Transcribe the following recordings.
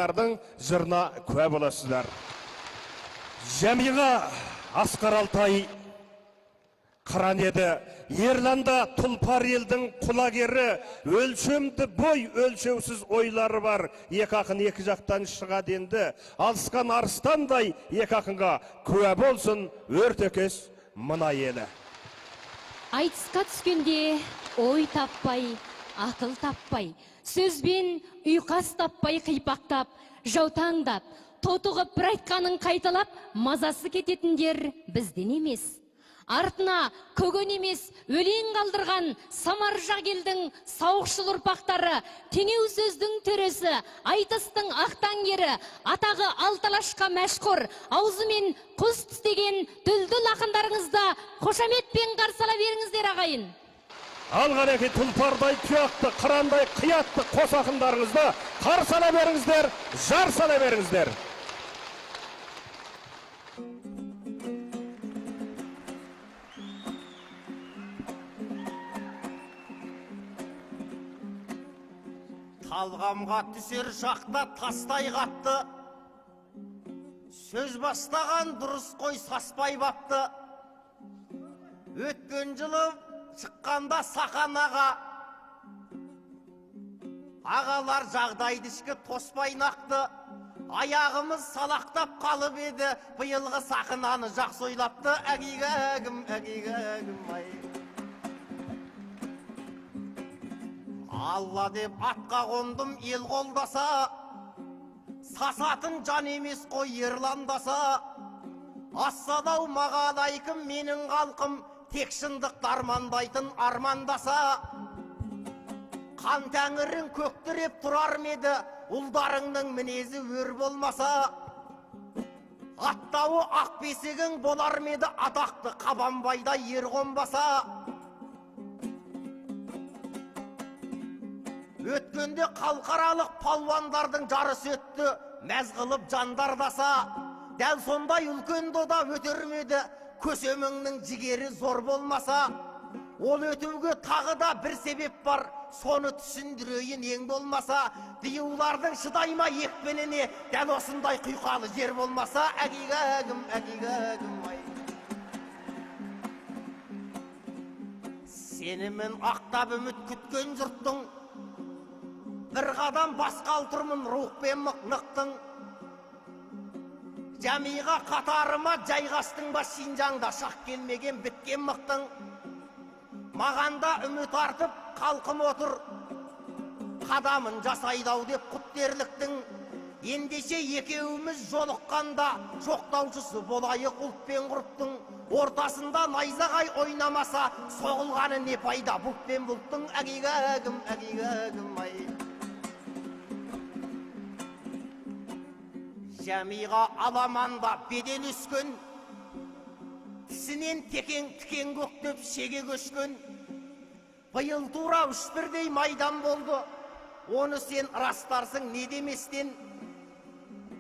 ақындардың жырына куә боласыздар. Жәмиға Асқар Алтай қыран еді, Ерланда тұлпар елдің құлагері, өлшемді бой, өлшеусіз ойлары бар. Екі ақын екі жақтан шығады енді, алысқан арыстандай екі ақынға куә болсын өртекес мына елі. Айтысқа түскенде ой таппай, ақыл таппай, сөзбен ұйқас таппай қипақтап, жаутаңдап, тотығып бір айтқанын қайталап, мазасы кететіндер бізден емес. Артына көгөн емес, өлең қалдырған Самаржақ елдің сауықшыл ұрпақтары, теңеу сөздің төресі, айтыстың ақтаңгері, атағы алталашқа мәшһүр, аузымен құс тістеген дүлдүл ақындарыңызда қошаметпен қарсала беріңіздер ағайын. Алғанеке тұлпардай тұяқты, қырандай қиятты қос ақындарыңызда қарсала беріңіздер, жар сала беріңіздер. Талғамға түсер шақта тастай қатты, сөз бастаған дұрыс қой саспай бапты. Өткен жылы шыққанда сақанаға, ағалар жағдайды ішкі тоспай нақты. Аяғымыз салақтап қалып еді, биылғы сақынаны жақсы ойлапты. Әгигәгім, әгигәгім ай. Алла деп атқа қондым, ел қолдаса, сасатын жан емес қой ерландаса. Ассалау мағалайкым менің қалқым, тек шындықты армандайтын армандаса. Қан тәңірін көктіреп тұрар меді, ұлдарыңның мінезі өр болмаса. Аттауы ақ бесігің болар меді, атақты қабанбайда ер қонбаса. Өткенде қалқаралық палуандардың жарысы өтті, мәз қылып жандардаса. Дәл сондай үлкен дода өтермеді, көсеміңнің жігері зор болмаса. Ол өтуге тағы да бір себеп бар, соны түсіндірейін ең болмаса. Диюлардың шыдайма екпеніне, дәл осындай құйқалы жер болмаса. Әгигәгім, әгигәгім ай. Сенімен ақтап үміт күткен жұрттың, бір қадам басқал тұрмын рухпен мықтың. Жәмиға қатарыма жайғастың ба Шинжаңда, шақ келмеген біткен мықтың. Мағанда үміт артып қалқым отыр, қадамын жасайдау деп құттерліктің. Ендеше екеуіміз жолыққанда, жоқтаушысы болайық ұлт пен ғұрыптың. Ортасында найзағай ойнамаса, соғылғаны не пайда бұлт пен бұлттың. Әгигәгім, әгигәгім ай. Жәмиға аламанда бедел өскен, тісінен тікен көктеп шеге көшкен. Биыл тура үш бірдей майдан болды, оны сен растарсың не деместен.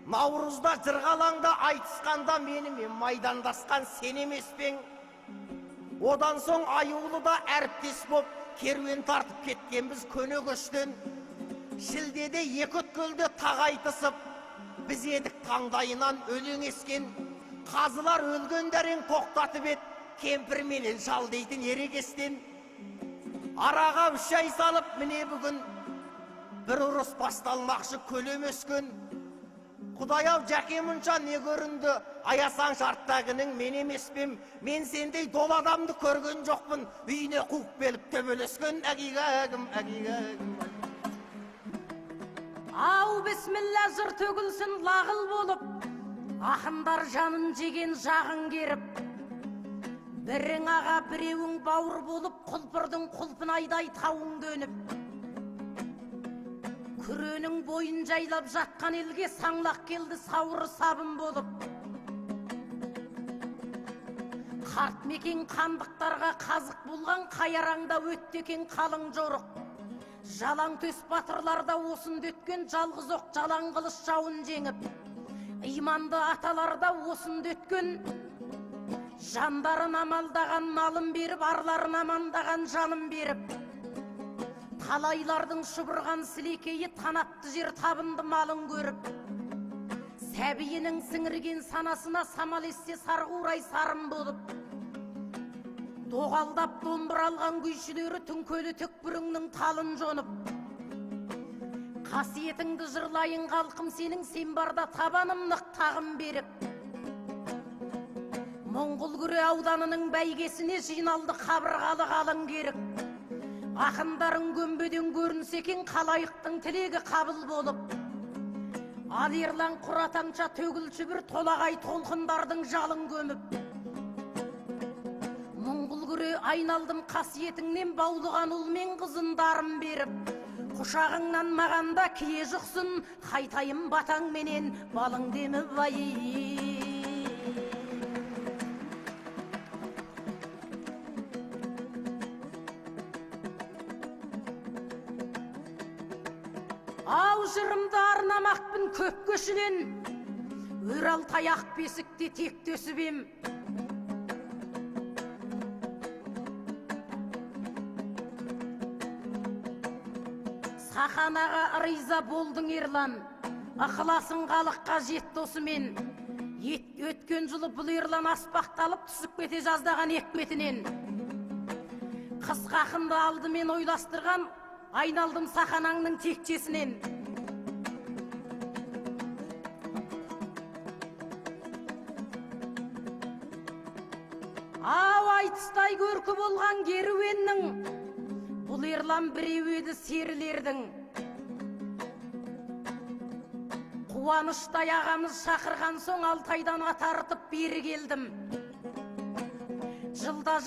Наурызда жырғалаңда айтысқанда менімен майдандасқан сен емеспен. Одан соң Аюлыда әріптес боп керуен тартып кеткенбіз көне көштен. Шілдеде екі өткөлде тағайтысып, біз едік таңдайынан өлең ескен. Қазылар өлгендерін тоқтатып ет, кемпір менен шал дейтін ерегестен. Араға 3 ай салып міне бүгін бір ұрыс басталмақшы көлем өскен. Құдай-ау жәке мұнша не көрінді, аясаң шарттағының мен емеспем. Мен сендей дол адамды көрген жоқпын, үйіне қуып беліп төбелескен. Әгигәгім, әгигәгім. Ау бісміллә жыр төгілсін лағыл болып, ақындар жанын жеген жағын керіп. Бірің аға біреуің бауыр болып, құлпырдың құлпын айдай тауың дөніп. Күренің бойын жайлап жатқан елге саңлақ келді сауыры сабын болып. Қарт мекен қандықтарға қазық болған қайараңда өттекен қалың жорық. Жалаң төс батырларда осынды өткен жалғыз оқ жалаң қылыш жауын жеңіп. Иманды аталарда осынды өткен жандарын амалдаған малын беріп, арларын амандаған жанын беріп. Талайлардың шұбырған сілекейі танапты жер табынды малын көріп. Сәбиінің сіңірген санасына самал ессе сарғурай сарын болып. Доғалдап домбыр алған күйшілері түңкөлі түкпіріңнің талын жонып. Қасиетіңді жырлайын қалқым сенің, сен барда табаным нық тағым беріп. Моңғолкүре ауданының бәйгесіне жиналды қабырғалы қалың керік. Ақындарың көмбеден көрінсе екен, қалайықтың тілегі қабыл болып. Ал ерлан құратанша төгілші бір толағай толқындардың жалын көміп. Моңғолкүре айналдым қасиетіңнен, баулыған ұл мен қызындарым беріп. Құшағыңнан мағанда кие жұқсын, қайтайым батаң менен балың демі бай. Ау жырымды арнамақпын көп көшінен, өрал таяқ бесікте тек төсіп ем. Саханаға риза болдың ерлан, ықыласың қалыққа жетті осымен. Өткен жылы бұл ерлан аспақталып түсіп кете жаздаған екпетінен. Қысқа ақынды алдымен ойластырған, айналдым саханаңның текчесінен. Ау айтыстай көркі болған керуеннің, бұл ерлан біреу еді серілердің. Қуаныштай ағамыз шақырған соң Алтайдан атартып бері келдім. Жылда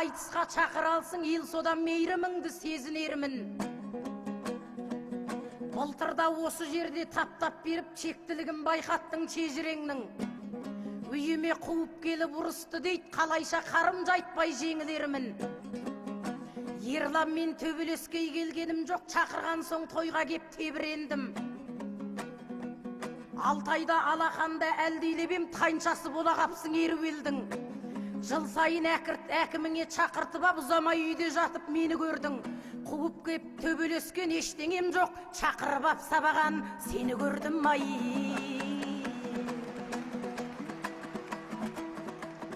айтысқа шақыр алсың, ел содан мейіріміңді сезінермін. Былтырда осы жерде таптап беріп, чектілігін байқаттың чежіреңнің. Үйіме қуып келіп ұрысты дейді, қалайша қарым жайтпай жеңілермін. Ерлан мен төбелескей келгенім жоқ, шақырған соң тойға кеп тебірендім. Алтайда алақанда әлдейлебем, тайыншасы бола қапсың еруелдің. Жыл сайын әкіміңе шақыртып ап, ұзамай үйде жатып мені көрдің. Қуып кеп төбелескен ештеңем жоқ, шақырып ап сабаған сені көрдім ай.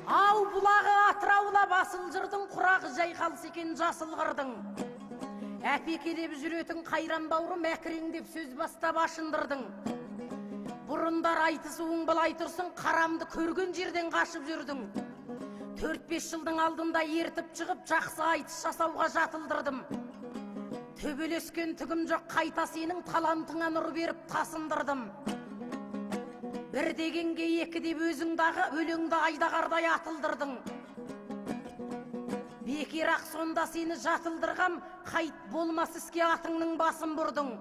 Ау бұлағы атыраула басыл жырдың, құрағы жайқалсы екен жасыл қырдың. Әпекелеп жүретін қайран бауырым, әкіреңдеп сөз бастап ашындырдың. Бұрындар айтысуың былай тұрсың, қарамды көрген жерден қашып жүрдің. 4-5 жылдың алдында ертіп шығып, жақсы айтыс жасауға жатылдырдым. Төбелескен түгім жоқ, қайта сенің талантыңа нұр беріп тасындырдым. Бір дегенге екі деп өзіңдағы өлеңді айдағардай атылдырдың. Бекер ақ сонда сені жатылдырғам, қайт болмас іске атыңның басын бұрдың.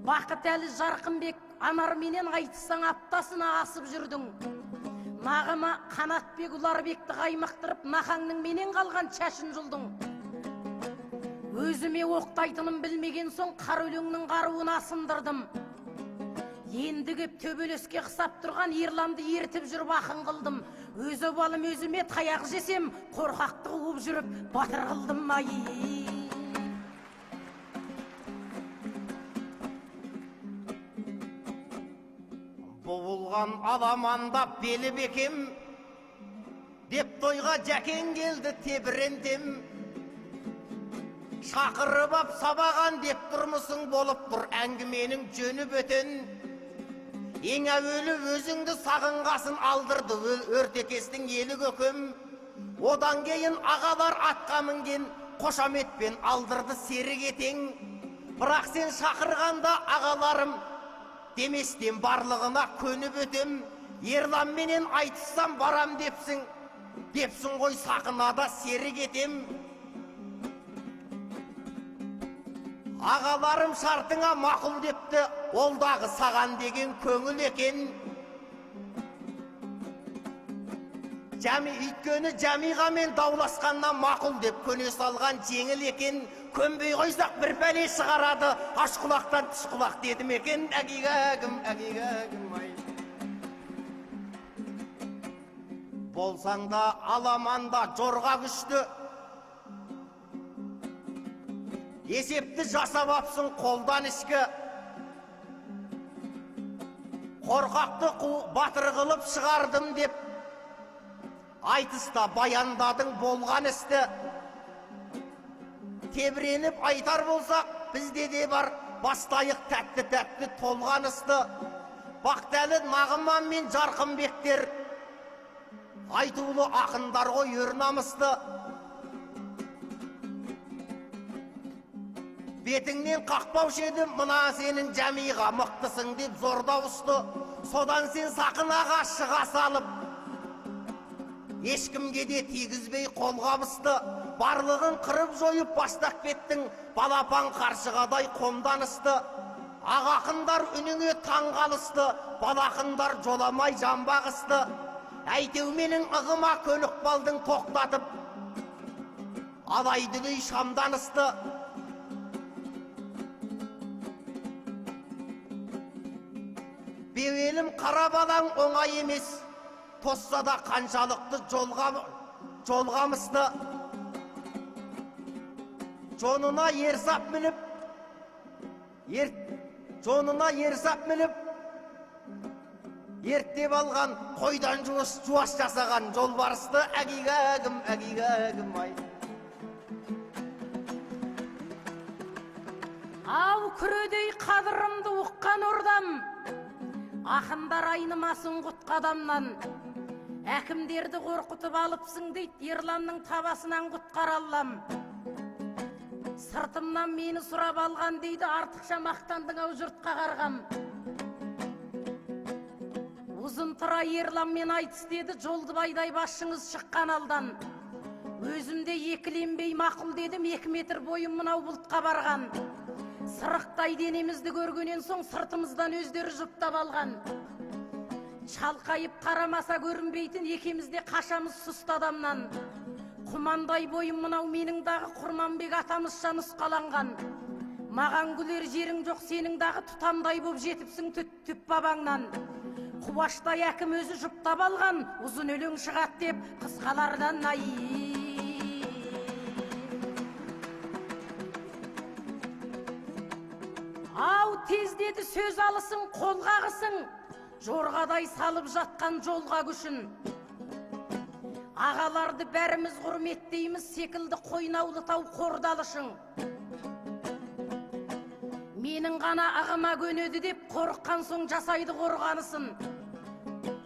Бақыт әлі Жарқынбек анарменен айтыссаң аптасына асып жүрдің. Нағыма Қанатбек Ұларбекті қаймықтырып, нақаңның менен қалған шашын жұлдың. Өзіме оқтайтынын білмеген соң, қар өлеңнің қаруын асындырдым. Енді кеп төбелеске қысап тұрған Ерланды ертіп жүріп ақын қылдым. Өзі балым өзіме таяқ жесем, қорқақты қуып жүріп батыр қылдым ай. Бұлған аламандап белі бекем, деп тойға жәкең келді тебірендем. Шақырып ап сабаған деп тұрмысың, болып тұр әңгіменің жөні бөтен. Ең әуелі өзіңді сағынғасын алдырды өртекестің елі көкем. Одан кейін ағалар атқа мінген, қошаметпен алдырды серік етең. Бірақ сен шақырғанда ағаларым деместен барлығына көніп өтем. Ерлан менен айтыссам барам депсің ғой, сақынада серік етем. Ағаларым шартыңа мақұл депті, олдағы саған деген көңіл екен. Үйткені Жамиғамен дауласқаннан мақұл деп көне салған жеңіл екен. Көнбей қойсақ бір пәле шығарады, аш құлақтан түш құлақ дедім екен. Әгигәгім ай. Болсаң да аламанда жорға күшті, Есепті жасап апсың қолдан ішкі. Қорқақты батыр қылып шығардым деп айтыста баяндадың болған істі. Тебіреніп айтар болсақ, бізде де бар бастайық тәтті толған істі. Бақтәлі Нағыман мен Жарқынбектер айтулы ақындар ғой өр намысты. Бетіңнен қақпаушы едім, мына сенің Жәмиға мықтысың деп зор дауысты. Содан сен сақынаға шыға салып, ешкімге де тигізбей қолғабысты. Барлығын қырып жойып бастақ кеттің, балапан қаршығадай қомданысты. Ағақындар үніңе таң қалысты, балақындар жоламай жамбағысты. Әйтеу менің ығыма көнік балдың тоқтатып, алайдыдай шамданысты. Беуелім қара балаң оңай емес, тосса да қаншалықты жолғамысты. Жонына ерсап мініп, ерттеп алған қойдан жуас жасаған жолбарысты. Әгигәгім ай. Ау күредей қадырымды ұққан ордам, ақындар айнымасын құтқадамнан. Әкімдерді қорқытып алыпсың дейді, Ерланның табасынан құтқар Аллам. Сыртымнан мені сұрап алған дейді, артықша мақтандың ау жұртқа қарғам. Ұзын тұра Ерланмен айтыс деді, Жолдыбайдай басшыңыз шыққан алдан. Өзімде екіленбей мақұл дедім, 2 метр бойым мынау бұлтқа барған. Сырықтай денемізді көргенен соң сыртымыздан өздері жұптап алған. Шалқайып қарамаса көрінбейтін екемізде қашамыз сұсты адамнан. Құмандай бойым мынау менің дағы Құрманбек атамызша нұсқаланған. Маған күлер жерің жоқ, сенің дағы тұтамдай боп жетіпсің түп бабаңнан. Құбаштай әкім өзі жұптап алған, ұзын өлең шығат деп қысқалардан ай. Ау тездеді сөз алысың, қолғағысың, жорғадай салып жатқан жолға күшін. Ағаларды бәріміз құрметтейміз, секілді қойнаулы тау қордалышың. Менің ғана ағыма көнеді деп қорыққан соң жасайды қорғанысын.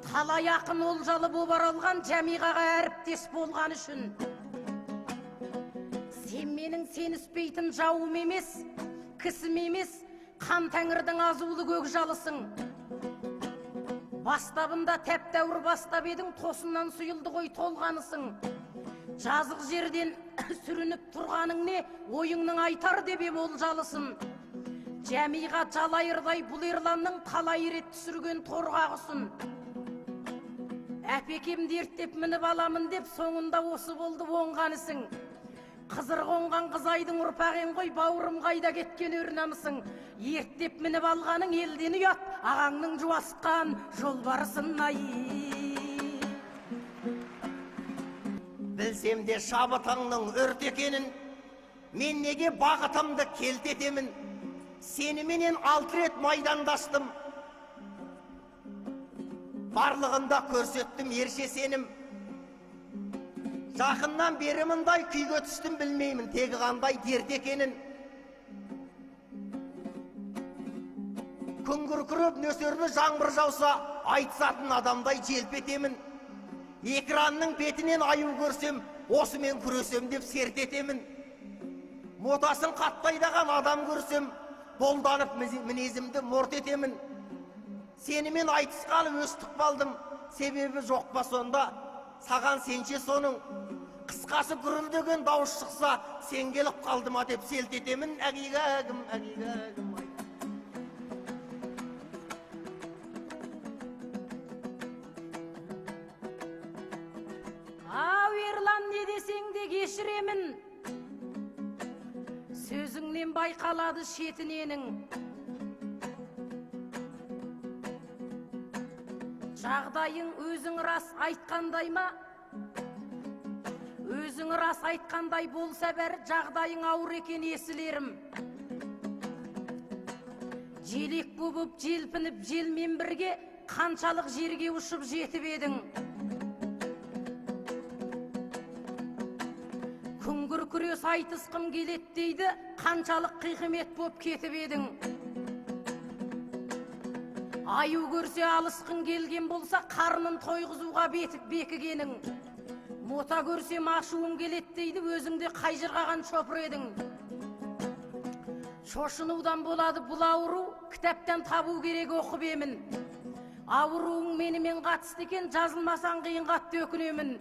Талай ақын олжалы боп аралған, Жәмиғаға әріптес болған үшін. Сен менің сеніспейтін жауым емес, кісім емес, қан тәңірдің азулы көк жалысың. Бастабында тәп-тәуір бастап едің, тосыннан сұйылды ғой толғанысың. Жазық жерден сүрініп тұрғаның не, ойыңның айтар деп ем олжалысын. Жәмиға жалайырдай бұл Ерланның талай рет түсірген торғағысын. Әпекемді ерттеп мініп аламын деп, соңында осы болды оңғанысың. Қызыр қонған қызайдың ұрпағын ғой, бауырым қайда кеткен өр намысың. Ерттеп мініп алғаның елден ұят, ағаңның жуасқан жолбарысын ай. Білсем де шабытыңның өрт екенін, мен неге бағытымды келтетемін. Сеніменен 6 рет майдандастым, барлығында көрсеттім ерше сенім. Жақыннан бері мындай күйге түстім, білмеймін тегі қандай дерт екенін. Күн күркіріп нөсерлі жаңбыр жауса, айтысатын адамдай желпетемін. Экранның бетінен аю көрсем, осымен күресем деп серт етемін. Мотасын қаттайдаған адам көрсем, болданып мінезімді морт етемін. Сенімен айтысқалы өстік балдым, себебі жоқ па сонда, саған сенше соның. Қысқасы гүрілдеген дауыс шықса, сен келіп қалдыма деп селт етемін. Әгигәгім, әгигәгім ай. Ау Ерлан, не десең де кешіремін, сөзіңнен байқалады шетіненің. Жағдайың өзің рас айтқандай ма? Өз өзің рас айтқандай болса бәрі жағдайың ауыр екен есілерім. Желек болып желпініп желмен бірге қаншалық жерге ұшып жетіп едің. Күңгір күрес айтысқым келет дейді, қаншалық қиқымет боп кетіп едің. Аю көрсе алысқын келген болса, қарнын тойғызуға бекігенің. Мота көрсем ашуым келет дейді, өзіңде қай жырғаған шопыр едің. Шошынудан болады бұл ауру, кітаптан табу керек оқып емін. Ауруың менімен қатысты екен, жазылмасаң қиын қатты өкінемін.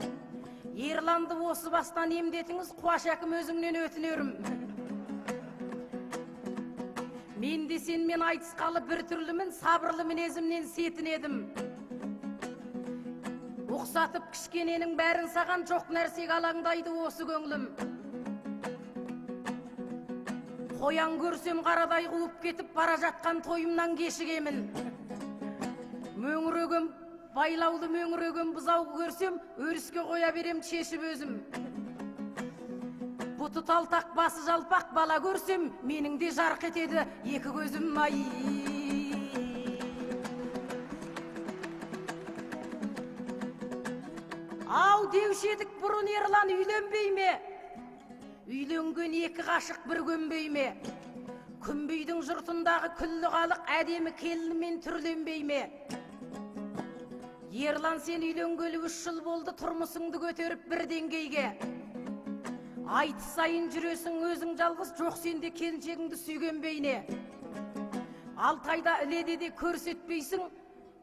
Ерланды осы бастан емдетіңіз, Қуаш әкім өзіңнен өтінерім. Мен де сенмен айтысқалы бір түрлімін, сабырлы мінезімнен сетінедім. Ұқсатып кішкененің бәрін саған, жоқ нәрсеге алаңдайды осы көңілім. Қоян көрсем қарадай қуып кетіп бара жатқан тойымнан кешігемін. Мөңірегім, байлаулы мөңірегім бұзауғы көрсем, өріске қоя берем шешіп өзім. Бұты талтақ басы жалпақ бала көрсем, менің де жарқ етеді екі көзім ай. Ау деуші едік бұрын Ерлан үйленбей ме? Үйленген екі ғашық бір көнбей ме? Күнбейдің жұртындағы күллі қалық әдемі келінімен түрленбей ме? Ерлан сен үйленгелі 3 жыл болды, тұрмысыңды көтеріп бір деңгейге. Айтыс сайын жүресің өзің жалғыз, жоқ сенде келіншегіңді сүйген бейне. 6 айда іледе де көрсетпейсің,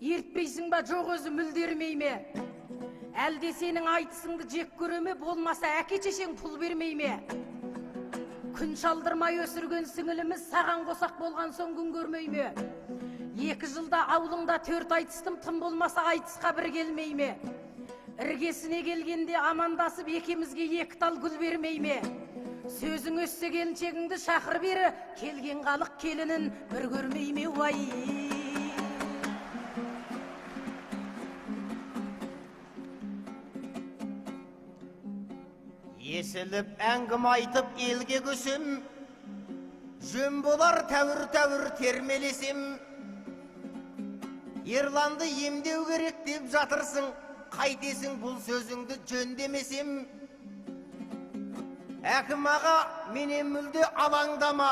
ертпейсің ба жоқ өзі мүлдермей ме? Әлде сенің айтысыңды жек көре ме, болмаса әке шешең пұл бермей ме? Күн шалдырмай өсірген сіңіліміз саған қосақ болған соң күн көрмей ме? 2 жылда аулыңда 4 айтыстым, тым болмаса айтысқа бір келмей ме? Іргесіне келгенде амандасып екемізге 2 тал гүл бермей ме? Сөзің өссе келіншегіңді шақыр бері, келген қалық келінін бір көрмей ме? Уай! Есіліп әңгім айтып елге көсем, жөн болар тәуір-тәуір термелесем. Ерланды емдеу керек деп жатырсың, қайтесің бұл сөзіңді жөндемесем. Әкім аға, менен мүлде алаңдама,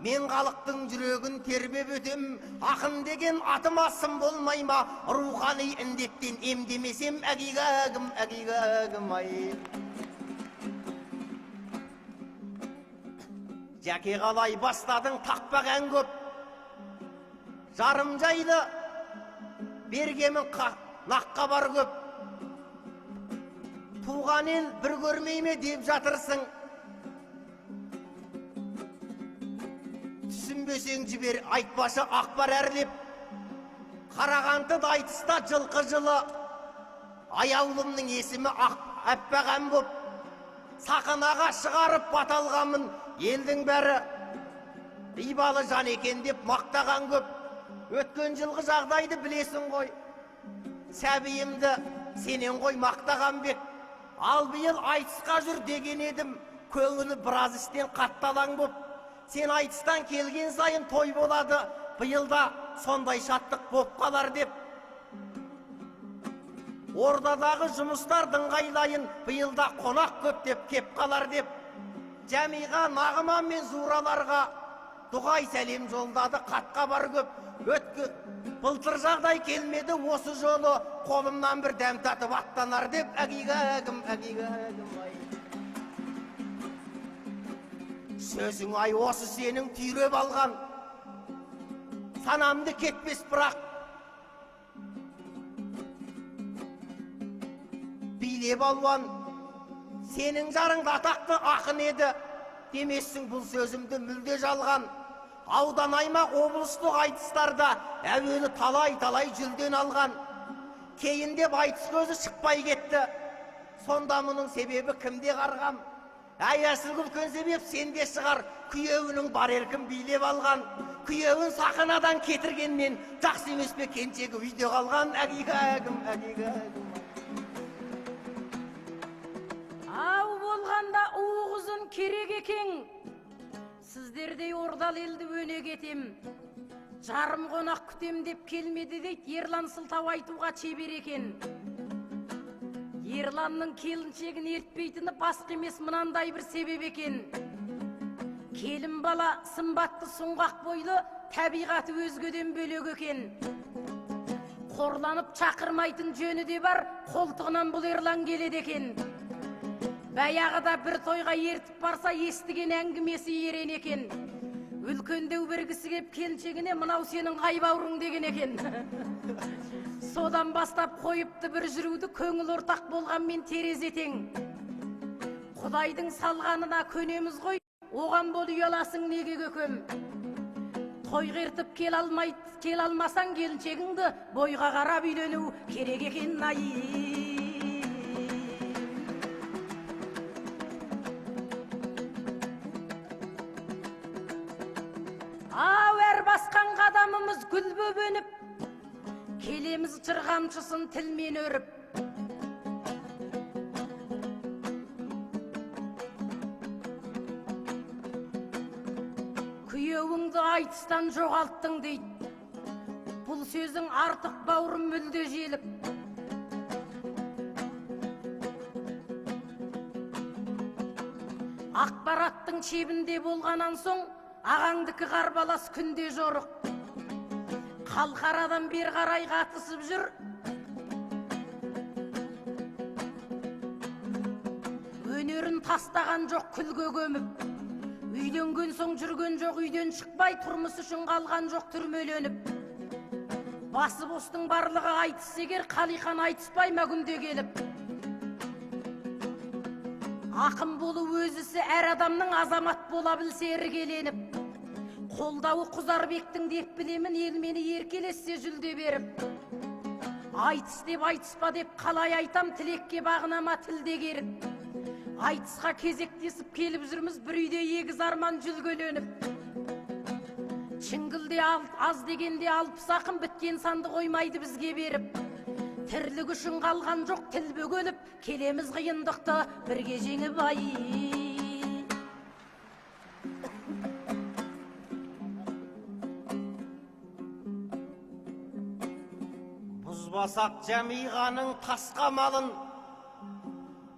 мен халықтың жүрегін тербеп өтем. Ақын деген атыма сын болмай ма, рухани індеттен емдемесем. Әгигәгім ай. Жәке қалай бастадың тақпақ ән көп, жарым жайлы бергемін наққа бар көп. Туған ел бір көрмей ме деп жатырсың, түсінбесең жібер айтпашы ақпар әрлеп. Қарағандыда айтыста жылқы жылы, аяулымның есімі әппақ ән боп. Сақынаға шығарып баталғамын, елдің бәрі ибалы жан екен деп мақтаған көп. Өткен жылғы жағдайды білесің ғой, сәбиімді сенен ғой мақтаған бек. Ал биыл айтысқа жүр деген едім, көңілі біраз істен қатталаң боп. Сен айтыстан келген сайын той болады, биылда сондай шаттық боп қалар деп. Ордадағы жұмыстардың қайлайын, биылда қонақ көп деп кеп қалар деп. Жәмиға, Нағыма мен Зураларға дұғай сәлем жолдады, қатқа бар көп. Былтыр жағдай келмеді осы жолы, қолымнан бір дәм татып аттанар деп. Әгигәгім ай. Сөзің ай осы сенің түйреп алған, санамды кетпес бірақ. Билеп алуан, сенің жарың атақты ақын еді, демессің бұл сөзімді мүлде жалған. Аудан аймақ облыстық айтыстарда әуелі талай жүлден алған. Кейін деп айтыс көзі шықпай кетті, сонда мұның себебі кімде қарғам? Әйәсіл күлкен себеп сенде шығар, күйеуінің бар еркін билеп алған. Күйеуін сақынадан кетіргеннен жақсы емес пе кеншегі үйде қалған. Әгигәгім. Ау болсын керек екен. Сіздердей ордал елді өне кетем. Жарым қонақ күтем деп келмеді дейді, Ерлан сылтау айтуға чебер екен. Ерланның келіншегін ертпейтіні басқа емес мынандай бір себеп екен. Келін бала сымбатты сұңғақ бойлы, табиғаты өзгеден бөлек екен. Қорланып шақырмайтын жөні де бар, қолтығынан бұл Ерлан келеді екен. Баяғыда бір тойға ертіп барса, естіген әңгімесі ерен екен. Үлкендеу бір кісі кеп келіншегіне мынау сенің қай бауырың деген екен. Содан бастап қойыпты бір жүруді, көңіл ортақ болғанмен терезетең. Құдайдың салғанына көнеміз ғой, оған бол ұяласың неге көкем. Той қертіп кел алмасаң келіншегіңді, бойға қарап үйлену керек екен ай. Ау әр басқан қадамымыз гүл боп өніп, келеміз жырғамшысын тілмен өріп. Күйеуіңді айтыстан жоғалттың дейді, бұл сөзің артық бауырым мүлде желіп. Ақпараттың шебінде болғанан соң, ағаңдікі қарбалас күнде жорық. Қалқарадан бер қарай қатысып жүр. Өнерін тастаған жоқ күлге көміп. Үйленген соң жүрген жоқ үйден шықпай, тұрмыс үшін қалған жоқ түрмеленіп. Басы бостың барлығы айтыс егер, қалиқан айтыспай мәгүнде келіп. Ақын болу өзісі әр адамның азамат бола білсе іргеленіп. Қолдауы Құзарбектің деп білемін, ел мені еркелессе жүлде беріп. Айтыс деп айтыспа деп қалай айтам, тілекке бағынама тілде керіп. Айтысқа кезектесіп келіп жүрміз, бір үйде егіз арман жүлгеленіп. Шіңгілде аз дегенде алпыс ақын, біткен санды қоймайды бізге беріп. Тірлік үшін қалған жоқ тіл бөгеліп, келеміз қиындықты бірге жеңіп ай. Бұзбасақ жәмиғаның тасқа малын,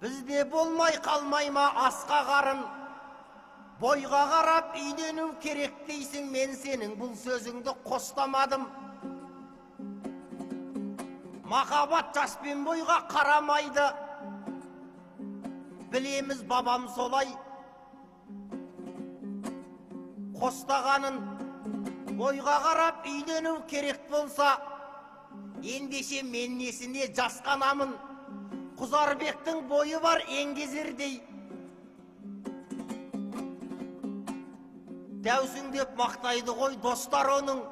бізде болмай қалмай ма асқа қарын. Бойға қарап үйлену керек дейсің, мен сенің бұл сөзіңді қостамадым. Махаббат жас пен бойға қарамайды, білеміз бабам солай. Қостағанын бойға қарап үйлену керек болса, ендеше мен несіне жасқанамын. Құзарбектің бойы бар еңгезердей. Дәусің деп мақтайды ғой достар оның.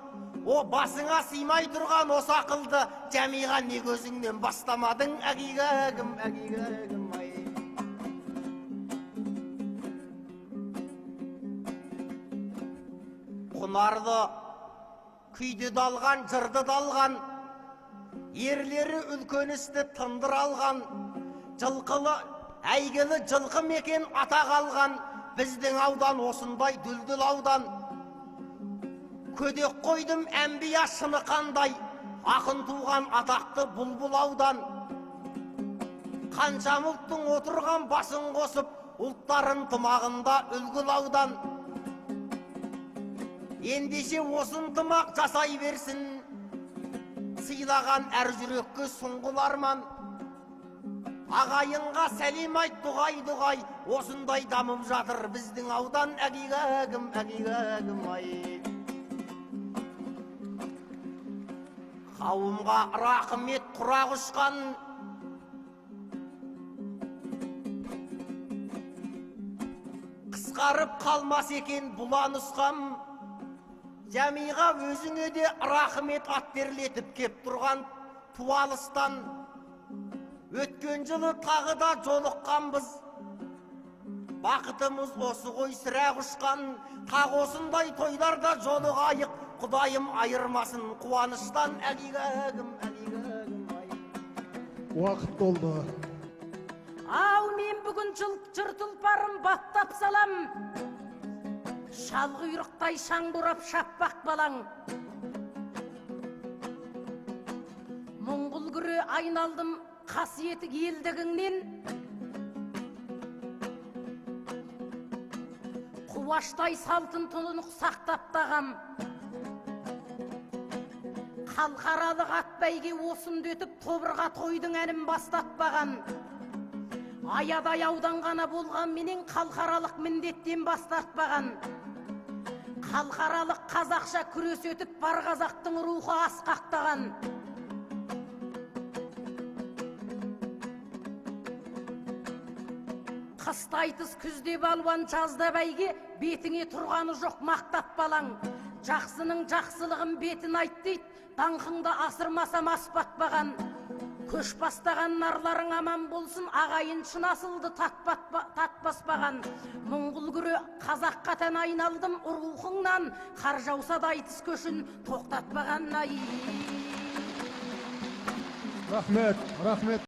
О басыңа сыймай тұрған осы ақылды жәмиға не көзіңнен бастамадың, әгигәгім, әгигәгім ай. Құнарды күйді далған, жырды далған, ерлері үлкен істі тындыр алған, жылқылы, әйгілі жылқы мекен атақ алған, біздің аудан осындай дүлдүл аудан. Көдек қойдым әмбия шыны қандай, ақын туған атақты бұлбұл аудан. Қанша ұлттың отырған басын қосып, ұлттарын тымағында үлгіл аудан. Ендеше осын тымақ жасай берсін, сыйлаған әр жүрекке сұңғыл арман. Ағайынға сәлем айт дұғай, осындай дамып жатыр біздің аудан, әгигәгім, әгигәгім ай. Қауымға рақымет құрақ ұшқан, қысқарып қалмас екен бұлан ұсқам. Жәмиға өзіңе де рақымет ат берлетіп кеп тұрған туалыстан. Өткен жылы тағы да жолыққанбыз, бақытымыз осы ғой сірә құшқан. Тағы осындай тойларда жолығайық, Құдайым айырмасын қуаныштан, әгигәгім, әгигәгім ай. Уақыт болды. Ау, мен бүгін жыр тұлпарым баптап салам. Шал құйрықтай шаң бұрап шаппақ балаң. Мұңғыл күрі айналдым қасиеті елдігіңнен. Құваштай салтын тұнық сақтап тағам. Халқаралық ат бәйге осынды өтіп тобырға тойдың әнін бастатпаған. Аядай ауданғана болған менен халқаралық міндеттен бастатпаған. Халқаралық қазақша күрес өтіп бар қазақтың рухы асқақтаған. Қыста айтыс күзде балуан жазда бәйге бетіңе тұрғаны жоқ мақтап балаң. Жақсының жақсылығын бетін айт дейді, даңқыңды асырмасам аспатпаған. Көш бастаған нарларың аман болсын, ағайын шын асылды татпаспаған. Мұңғыл күрі қазаққа тән айналдым рухыңнан, қар жауса да айтыс көшін тоқтатпаған. Рахмет, рахмет.